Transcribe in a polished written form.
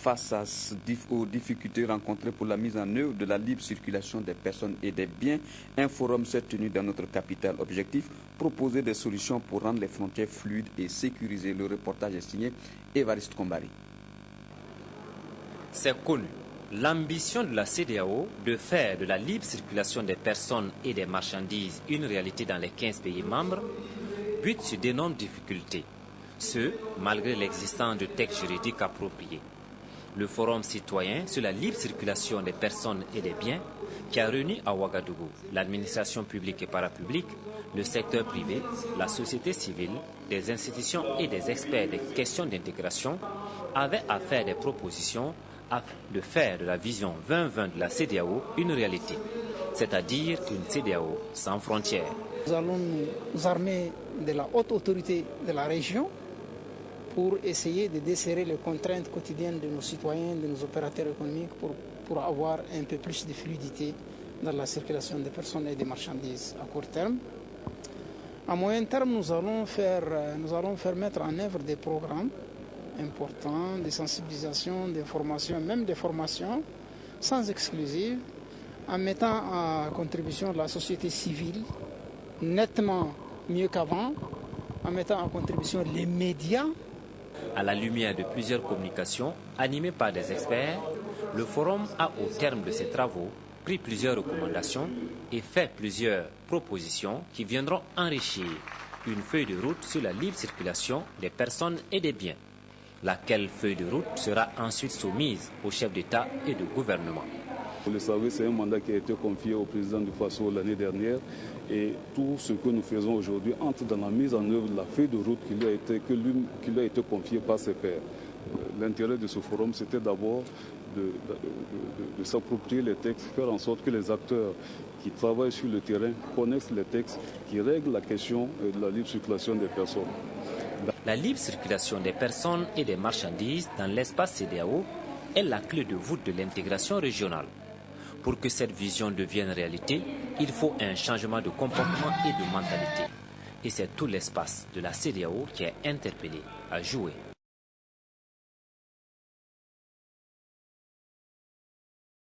face aux difficultés rencontrées pour la mise en œuvre de la libre circulation des personnes et des biens, un forum s'est tenu dans notre capitale. Objectif, proposer des solutions pour rendre les frontières fluides et sécuriser. Le reportage est signé Évariste Kombari. C'est connu. L'ambition de la CEDEAO de faire de la libre circulation des personnes et des marchandises une réalité dans les 15 pays membres bute sur d'énormes difficultés. Ce, malgré l'existence de textes juridiques appropriés. Le Forum citoyen sur la libre circulation des personnes et des biens, qui a réuni à Ouagadougou l'administration publique et parapublique, le secteur privé, la société civile, des institutions et des experts des questions d'intégration, avait à faire des propositions afin de faire de la vision 2020 de la CEDEAO une réalité, c'est-à-dire une CEDEAO sans frontières. Nous allons nous armer de la haute autorité de la région pour essayer de desserrer les contraintes quotidiennes de nos citoyens, de nos opérateurs économiques, pour avoir un peu plus de fluidité dans la circulation des personnes et des marchandises à court terme. À moyen terme, nous allons faire mettre en œuvre des programmes importants de sensibilisation, d'information, même des formations sans exclusive, en mettant à contribution la société civile nettement mieux qu'avant, en mettant en contribution les médias. À la lumière de plusieurs communications animées par des experts, le Forum a, au terme de ses travaux, pris plusieurs recommandations et fait plusieurs propositions qui viendront enrichir une feuille de route sur la libre circulation des personnes et des biens, laquelle feuille de route sera ensuite soumise aux chefs d'État et de gouvernement. Vous le savez, c'est un mandat qui a été confié au président du Faso l'année dernière et tout ce que nous faisons aujourd'hui entre dans la mise en œuvre de la feuille de route qui lui a été confiée par ses pairs. L'intérêt de ce forum, c'était d'abord de s'approprier les textes, faire en sorte que les acteurs qui travaillent sur le terrain connaissent les textes qui règlent la question de la libre circulation des personnes. La libre circulation des personnes et des marchandises dans l'espace CEDEAO est la clé de voûte de l'intégration régionale. Pour que cette vision devienne réalité, il faut un changement de comportement et de mentalité. Et c'est tout l'espace de la CEDEAO qui est interpellé à jouer.